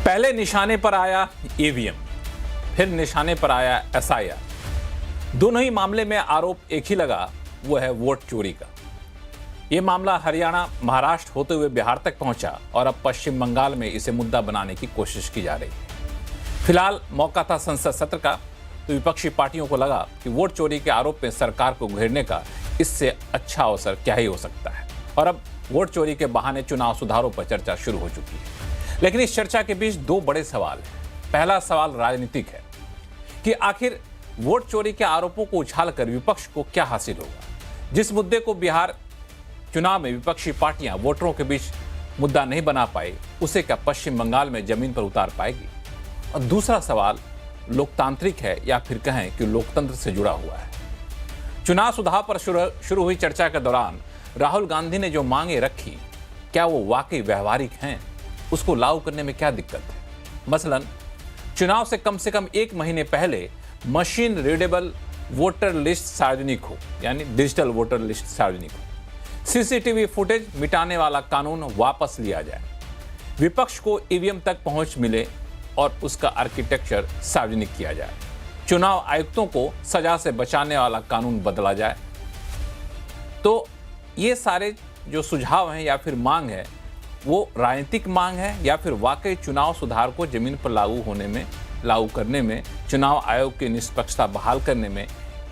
पहले निशाने पर आया ईवीएम, फिर निशाने पर आया एसआईआर। दोनों ही मामले में आरोप एक ही लगा, वो है वोट चोरी का। ये मामला हरियाणा, महाराष्ट्र होते हुए बिहार तक पहुंचा और अब पश्चिम बंगाल में इसे मुद्दा बनाने की कोशिश की जा रही है। फिलहाल मौका था संसद सत्र का, तो विपक्षी पार्टियों को लगा कि वोट चोरी के आरोप में सरकार को घेरने का इससे अच्छा अवसर क्या ही हो सकता है, और अब वोट चोरी के बहाने चुनाव सुधारों पर चर्चा शुरू हो चुकी है। लेकिन इस चर्चा के बीच दो बड़े सवाल हैं। पहला सवाल राजनीतिक है कि आखिर वोट चोरी के आरोपों को उछालकर विपक्ष को क्या हासिल होगा। जिस मुद्दे को बिहार चुनाव में विपक्षी पार्टियां वोटरों के बीच मुद्दा नहीं बना पाई, उसे क्या पश्चिम बंगाल में जमीन पर उतार पाएगी। और दूसरा सवाल लोकतांत्रिक है या फिर कहें कि लोकतंत्र से जुड़ा हुआ है। चुनाव सुधार पर शुरू हुई चर्चा के दौरान राहुल गांधी ने जो मांगे रखी, क्या वो वाकई व्यवहारिक हैं? उसको लागू करने में क्या दिक्कत है? मसलन चुनाव से कम 1 महीने पहले मशीन रीडेबल वोटर लिस्ट सार्वजनिक हो, यानी डिजिटल वोटर लिस्ट सार्वजनिक हो, सीसीटीवी फुटेज मिटाने वाला कानून वापस लिया जाए, विपक्ष को ईवीएम तक पहुंच मिले और उसका आर्किटेक्चर सार्वजनिक किया जाए, चुनाव आयुक्तों को सजा से बचाने वाला कानून बदला जाए। तो ये सारे जो सुझाव हैं या फिर मांग है, वो राजनीतिक मांग है या फिर वाकई चुनाव सुधार को जमीन पर लागू करने में, चुनाव आयोग की निष्पक्षता बहाल करने में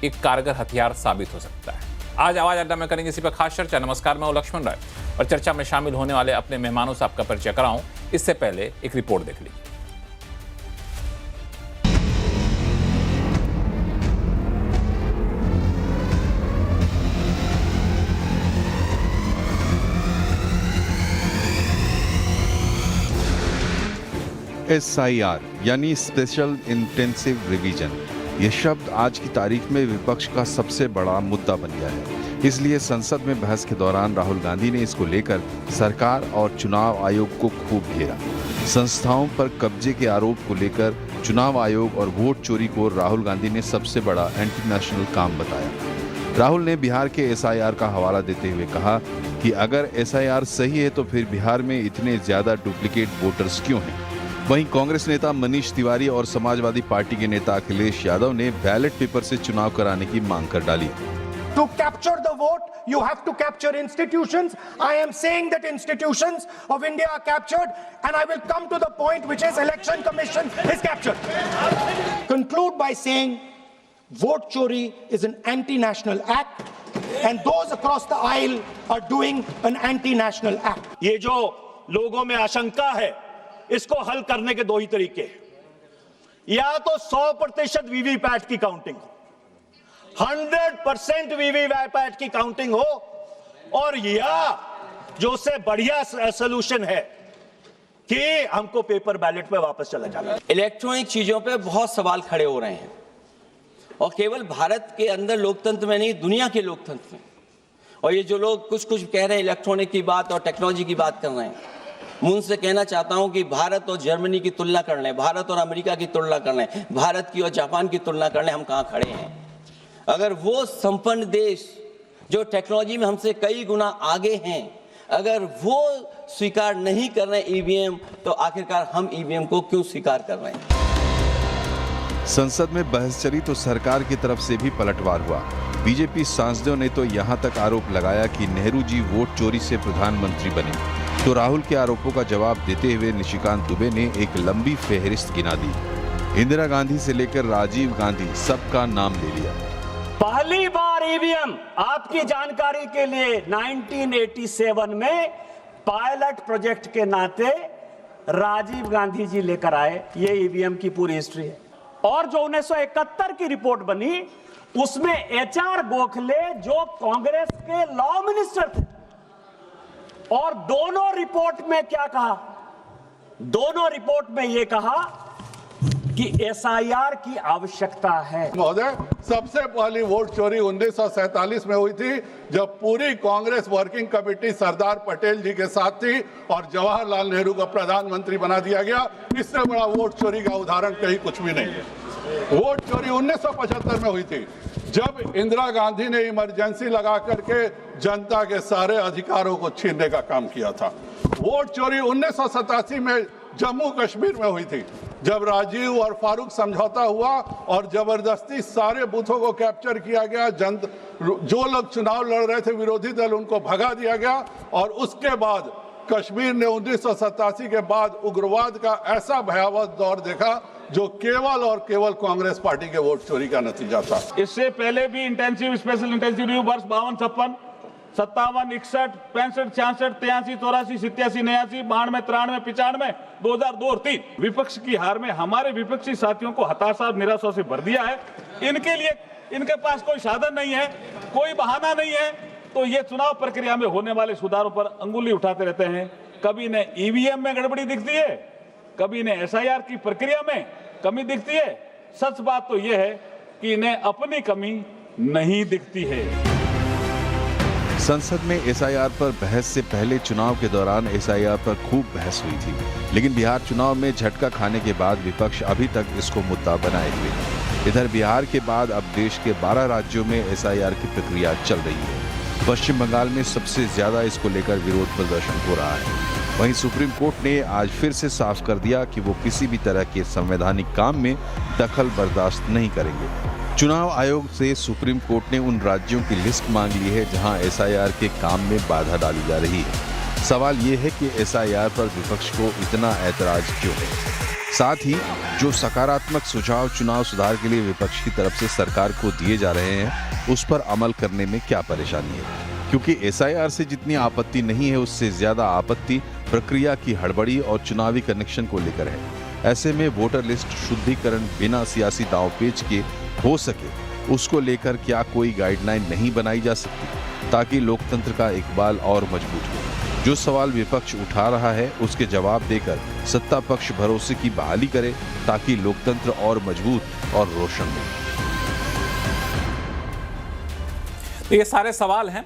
एक कारगर हथियार साबित हो सकता है। आज आवाज अड्डा में करेंगे इसी पर खास चर्चा। नमस्कार, मैं हूं लक्ष्मण राय और चर्चा में शामिल होने वाले अपने मेहमानों से आपका परिचय कराऊं, इससे पहले एक रिपोर्ट देख लीजिए। SIR यानी स्पेशल इंटेंसिव रिवीजन, ये शब्द आज की तारीख में विपक्ष का सबसे बड़ा मुद्दा बन गया है। इसलिए संसद में बहस के दौरान राहुल गांधी ने इसको लेकर सरकार और चुनाव आयोग को खूब घेरा। संस्थाओं पर कब्जे के आरोप को लेकर चुनाव आयोग और वोट चोरी को राहुल गांधी ने सबसे बड़ा एंटी नेशनल काम बताया। राहुल ने बिहार के SIR का हवाला देते हुए कहा कि अगर SIR सही है तो फिर बिहार में इतने ज्यादा डुप्लीकेट वोटर्स क्यों हैं। वहीं कांग्रेस नेता मनीष तिवारी और समाजवादी पार्टी के नेता अखिलेश यादव ने बैलेट पेपर से चुनाव कराने की मांग कर डाली। To capture the vote, you have to capture institutions. I am saying that institutions of India are captured, and I will come to the point which is Election Commission is captured. Conclude by saying vote chori is an anti-national act, and those across the aisle are doing an anti-national act. ये जो लोगों में आशंका है, इसको हल करने के दो ही तरीके, या तो 100% वीवीपैट की काउंटिंग हो, 100% वीवीपैट की काउंटिंग हो, और या जो से बढ़िया सोल्यूशन है कि हमको पेपर बैलेट पे वापस चला जाना। इलेक्ट्रॉनिक चीजों पे बहुत सवाल खड़े हो रहे हैं, और केवल भारत के अंदर लोकतंत्र में नहीं, दुनिया के लोकतंत्र में। और ये जो लोग कुछ कह रहे हैं इलेक्ट्रॉनिक की बात और टेक्नोलॉजी की बात कर रहे हैं, मैं उनसे कहना चाहता हूं कि भारत और जर्मनी की तुलना कर लें, भारत और अमेरिका की तुलना कर लें, भारत की और जापान की तुलना कर लें, हम कहां खड़े हैं। अगर वो संपन्न देश जो टेक्नोलॉजी में हमसे कई गुना आगे हैं, अगर वो स्वीकार नहीं कर रहे ईवीएम, तो आखिरकार हम ईवीएम को क्यों स्वीकार कर रहे हैं। संसद में बहस चली तो सरकार की तरफ से भी पलटवार हुआ। बीजेपी सांसदों ने तो यहां तक आरोप लगाया कि नेहरू जी वोट चोरी से प्रधानमंत्री बने। तो राहुल के आरोपों का जवाब देते हुए निशिकांत दुबे ने एक लंबी फेहरिस्त गिना दी। इंदिरा गांधी से लेकर राजीव गांधी, सबका नाम ले लिया। पहली बार ईवीएम, आपकी जानकारी के लिए, 1987 में पायलट प्रोजेक्ट के नाते राजीव गांधी जी लेकर आए। ये ईवीएम की पूरी हिस्ट्री है। और जो 1971 की रिपोर्ट बनी, उसमें HR गोखले जो कांग्रेस के लॉ मिनिस्टर थे, और दोनों रिपोर्ट में क्या कहा, दोनों रिपोर्ट में यह कहा कि SIR की आवश्यकता है। महोदय, सबसे पहली वोट चोरी 1947 में हुई थी, जब पूरी कांग्रेस वर्किंग कमेटी सरदार पटेल जी के साथ थी और जवाहरलाल नेहरू को प्रधानमंत्री बना दिया गया। इससे बड़ा वोट चोरी का उदाहरण कहीं कुछ भी नहीं है। वोट चोरी 1975 में हुई थी, जब इंदिरा गांधी ने इमरजेंसी लगा करके जनता के सारे अधिकारों को छीनने का काम किया था। वोट चोरी 1987 में जम्मू कश्मीर में हुई थी, जब राजीव और फारूक समझौता हुआ और जबरदस्ती सारे बूथों को कैप्चर किया गया, जो लोग चुनाव लड़ रहे थे विरोधी दल उनको भगा दिया गया, और उसके बाद कश्मीर ने 1987 के बाद उग्रवाद का ऐसा भयावह दौर देखा जो केवल और केवल कांग्रेस पार्टी के वोट चोरी का नतीजा था। इससे पहले भी इंटेंसिव स्पेशल इंटेंसिव रिव्यू वर्ष 52, 56, 57, 61, 65, 66, 83, 84, 87, 89, 92, 93, 95, 2002 और 3 विपक्ष की हार में हमारे विपक्षी साथियों को हताशा और निराशा से भर दिया है। इनके लिए इनके पास कोई साधन नहीं है, कोई बहाना नहीं है, तो ये चुनाव प्रक्रिया में होने वाले सुधारों पर अंगुली उठाते रहते हैं। कभी इन्हें ईवीएम में गड़बड़ी दिखती है, कभी इन्हें एसआईआर की प्रक्रिया में कमी दिखती है। सच बात तो यह है कि इन्हें अपनी कमी नहीं दिखती है। संसद में एसआईआर पर बहस से पहले चुनाव के दौरान एसआईआर पर खूब बहस हुई थी, लेकिन बिहार चुनाव में झटका खाने के बाद विपक्ष अभी तक इसको मुद्दा बनाए हुए है। इधर बिहार के बाद अब देश के 12 राज्यों में एसआईआर की प्रक्रिया चल रही है। पश्चिम बंगाल में सबसे ज्यादा इसको लेकर विरोध प्रदर्शन हो रहा है। वहीं सुप्रीम कोर्ट ने आज फिर से साफ कर दिया कि वो किसी भी तरह के संवैधानिक काम में दखल बर्दाश्त नहीं करेंगे। चुनाव आयोग से सुप्रीम कोर्ट ने उन राज्यों की लिस्ट मांग ली है जहां एसआईआर के काम में बाधा डाली जा रही है। सवाल ये है कि एसआईआर पर विपक्ष को इतना ऐतराज क्यों है? साथ ही जो सकारात्मक सुझाव चुनाव सुधार के लिए विपक्ष की तरफ से सरकार को दिए जा रहे हैं, उस पर अमल करने में क्या परेशानी है? क्योंकि एसआईआर से जितनी आपत्ति नहीं है, उससे ज्यादा आपत्ति प्रक्रिया की हड़बड़ी और चुनावी कनेक्शन को लेकर है। ऐसे में वोटर लिस्ट शुद्धिकरण बिना सियासी दांवपेच के हो सके, उसको लेकर क्या कोई गाइडलाइन नहीं बनाई जा सकती ताकि लोकतंत्र का इकबाल और मजबूत हो? जो सवाल विपक्ष उठा रहा है उसके जवाब देकर सत्ता पक्ष भरोसे की बहाली करे ताकि लोकतंत्र और मजबूत और रोशन हो। तो ये सारे सवाल हैं,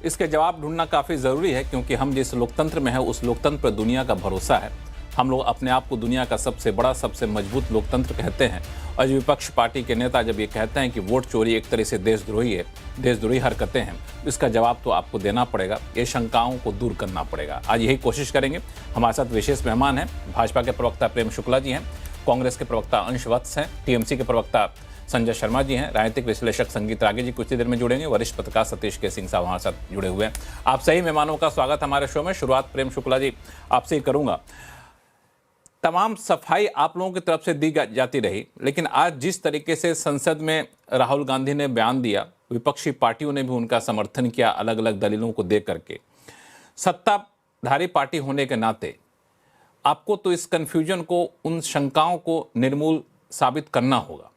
इसके जवाब ढूंढना काफ़ी ज़रूरी है, क्योंकि हम जिस लोकतंत्र में हैं उस लोकतंत्र पर दुनिया का भरोसा है। हम लोग अपने आप को दुनिया का सबसे बड़ा, सबसे मजबूत लोकतंत्र कहते हैं, और जो विपक्ष पार्टी के नेता जब ये कहते हैं कि वोट चोरी एक तरह से देशद्रोही है, देशद्रोही हरकतें हैं, इसका जवाब तो आपको देना पड़ेगा। ये शंकाओं को दूर करना पड़ेगा। आज यही कोशिश करेंगे। हमारे साथ विशेष मेहमान हैं, भाजपा के प्रवक्ता प्रेम शुक्ला जी हैं, कांग्रेस के प्रवक्ता अंश वत्स हैं, टीएमसी के प्रवक्ता संजय शर्मा जी हैं, राजनीतिक विश्लेषक संगीत रागे जी कुछ ही देर में जुड़ेंगे, वरिष्ठ पत्रकार सतीश के सिंह साहब हमारे साथ जुड़े हुए हैं। आप सही मेहमानों का स्वागत हमारे शो में। शुरुआत प्रेम शुक्ला जी आपसे ही करूंगा। तमाम सफाई आप लोगों की तरफ से दी जाती रही, लेकिन आज जिस तरीके से संसद में राहुल गांधी ने बयान दिया, विपक्षी पार्टियों ने भी उनका समर्थन किया अलग अलग दलीलों को दे करके, सत्ताधारी पार्टी होने के नाते आपको तो इस कंफ्यूजन को, उन शंकाओं को निर्मूल साबित करना होगा।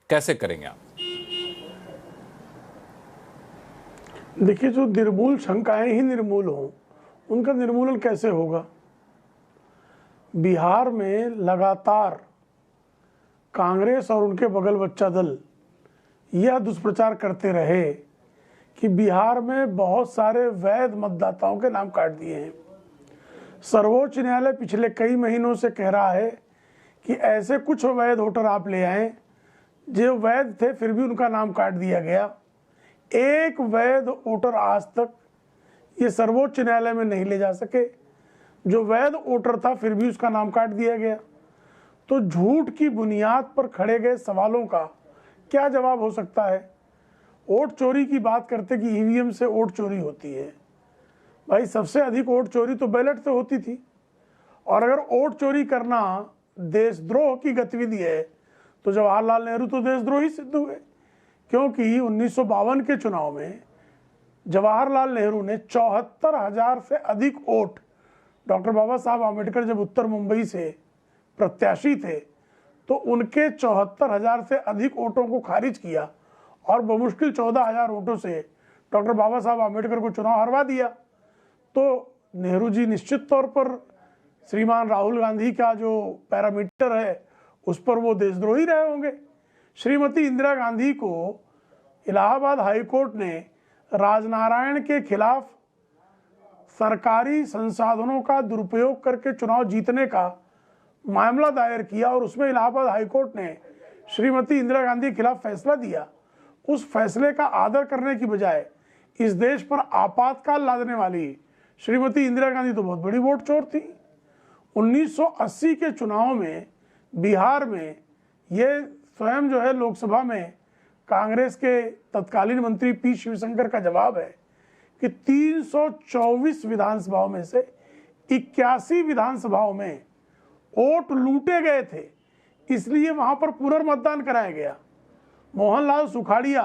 कैसे करेंगे आप? देखिए, जो निर्मूल शंकाएं ही निर्मूल हों, उनका निर्मूलन कैसे होगा? बिहार में लगातार कांग्रेस और उनके बगल बच्चा दल यह दुष्प्रचार करते रहे कि बिहार में बहुत सारे वैध मतदाताओं के नाम काट दिए हैं। सर्वोच्च न्यायालय पिछले कई महीनों से कह रहा है कि ऐसे कुछ वैध वोटर आप ले आए जो वैध थे फिर भी उनका नाम काट दिया गया। एक वैध वोटर आज तक ये सर्वोच्च न्यायालय में नहीं ले जा सके, जो वैध वोटर था फिर भी उसका नाम काट दिया गया। तो झूठ की बुनियाद पर खड़े गए सवालों का क्या जवाब हो सकता है? वोट चोरी की बात करते कि ईवीएम से वोट चोरी होती है। भाई, सबसे अधिक वोट चोरी तो बैलेट से होती थी, और अगर वोट चोरी करना देशद्रोह की गतिविधि है तो जवाहरलाल नेहरू तो देशद्रोही सिद्ध हुए, क्योंकि 1952 के चुनाव में जवाहरलाल नेहरू ने 74,000 से अधिक वोट, डॉक्टर बाबा साहब आम्बेडकर जब उत्तर मुंबई से प्रत्याशी थे तो उनके 74,000 से अधिक वोटों को खारिज किया और बमुश्किल 14,000 वोटों से डॉक्टर बाबा साहब आम्बेडकर को चुनाव हरवा दिया। तो नेहरू जी निश्चित तौर पर श्रीमान राहुल गांधी का जो पैरामीटर है उस पर वो देशद्रोही रहे होंगे। श्रीमती इंदिरा गांधी को इलाहाबाद हाईकोर्ट ने राजनारायण के खिलाफ सरकारी संसाधनों का दुरुपयोग करके चुनाव जीतने का मामला दायर किया, और उसमें इलाहाबाद हाईकोर्ट ने श्रीमती इंदिरा गांधी के खिलाफ फैसला दिया। उस फैसले का आदर करने की बजाय इस देश पर आपातकाल लादने वाली श्रीमती इंदिरा गांधी तो बहुत बड़ी वोट चोर थी। 1980 के चुनाव में बिहार में ये स्वयं जो है लोकसभा में कांग्रेस के तत्कालीन मंत्री पी शिवशंकर का जवाब है कि 324 विधानसभाओं में से 81 विधानसभाओं में वोट लूटे गए थे, इसलिए वहां पर पुनर्मतदान कराया गया। मोहनलाल सुखाड़िया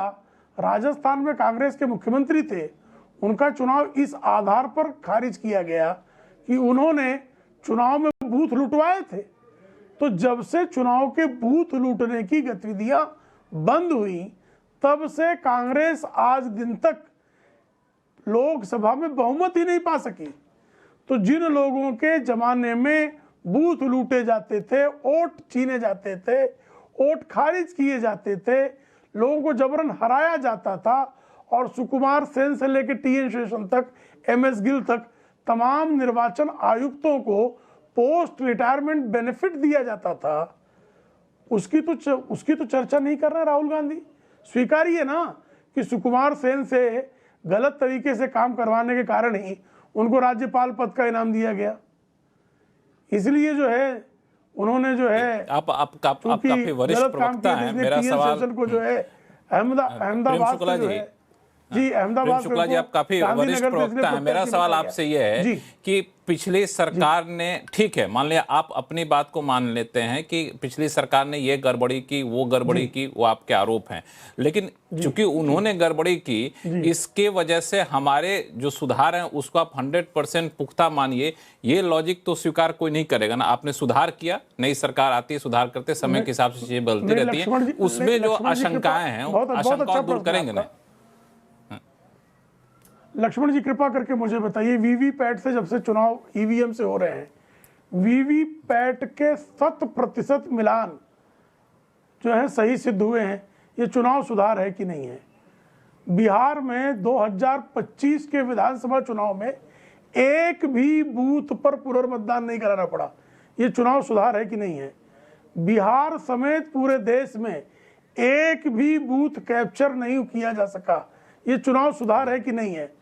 राजस्थान में कांग्रेस के मुख्यमंत्री थे, उनका चुनाव इस आधार पर खारिज किया गया कि उन्होंने चुनाव में बूथ लुटवाए थे। तो जब से चुनाव के बूथ लूटने की गतिविधियां बंद हुई, तब से कांग्रेस आज दिन तक लोकसभा में बहुमत ही नहीं पा सकी। तो जिन लोगों के जमाने में बूथ लूटे जाते थे, वोट छीने जाते थे, वोट खारिज किए जाते थे, लोगों को जबरन हराया जाता था और सुकुमार सेन से लेकर टी.एन. शेषन तक, एम.एस. गिल तक तमाम निर्वाचन आयुक्तों को पोस्ट रिटायरमेंट बेनिफिट दिया जाता था, उसकी तो चर्चा नहीं कर रहे राहुल गांधी। स्वीकारिए ना कि सुकुमार सेन से गलत तरीके से काम करवाने के कारण ही उनको राज्यपाल पद का इनाम दिया गया। इसलिए जो है उन्होंने जो है आप काफी वरिष्ठ प्रवक्ता हैं। मेरा सवाल को जो है अहमदाबाद से जो है जी अहमदाबाद शुक्ला जी, आप काफी वरिष्ठ प्रवक्ता हैं। मेरा सवाल आपसे यह है कि पिछली सरकार ने, ठीक है मान लिया आप अपनी बात को मान लेते हैं कि पिछली सरकार ने ये गड़बड़ी की, वो गड़बड़ी की, वो आपके आरोप हैं, लेकिन चूंकि उन्होंने गड़बड़ी की, इसके वजह से हमारे जो सुधार हैं उसको आप 100% पुख्ता मानिए, ये लॉजिक तो स्वीकार कोई नहीं करेगा ना। आपने सुधार किया, नई सरकार आती है, सुधार करते, समय के हिसाब से चीजें बदलती रहती है, उसमें जो आशंकाएं हैं आशंकाओं दूर करेंगे ना। लक्ष्मण जी कृपा करके मुझे बताइए, वीवीपैट से जब से चुनाव ईवीएम से हो रहे हैं, वीवीपैट के 100% मिलान जो है सही सिद्ध हुए हैं, ये चुनाव सुधार है कि नहीं है? बिहार में 2025 के विधानसभा चुनाव में एक भी बूथ पर पुनर्मतदान नहीं कराना पड़ा, ये चुनाव सुधार है कि नहीं है? बिहार समेत पूरे देश में एक भी बूथ कैप्चर नहीं किया जा सका, ये चुनाव सुधार है कि नहीं है?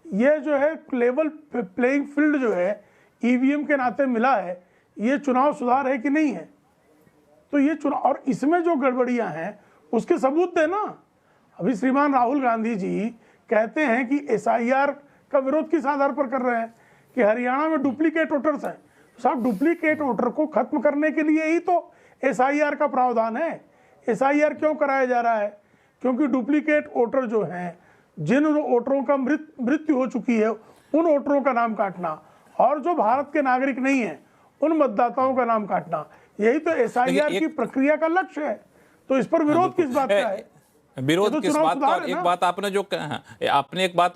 ये जो है लेवल प्लेइंग फील्ड जो है ईवीएम के नाते मिला है, ये चुनाव सुधार है कि नहीं है? तो ये चुनाव, और इसमें जो गड़बड़ियां हैं उसके सबूत देना। अभी श्रीमान राहुल गांधी जी कहते हैं कि एसआईआर का विरोध किस आधार पर कर रहे हैं कि हरियाणा में डुप्लीकेट वोटर्स हैं। साहब, डुप्लीकेट वोटर को खत्म करने के लिए ही तो एसआईआर का प्रावधान है। एसआईआर क्यों कराया जा रहा है? क्योंकि डुप्लीकेट वोटर जो हैं, जिन वोटरों का मृत्यु हो चुकी है, उन वोटरों का नाम काटना, और जो भारत के नागरिक नहीं है उन मतदाताओं का नाम काटना, यही तो एसआईआर की प्रक्रिया का लक्ष्य है। तो इस पर विरोध किस बात का है? विरोध किस बात का? एक बात आपने जो आपने एक बात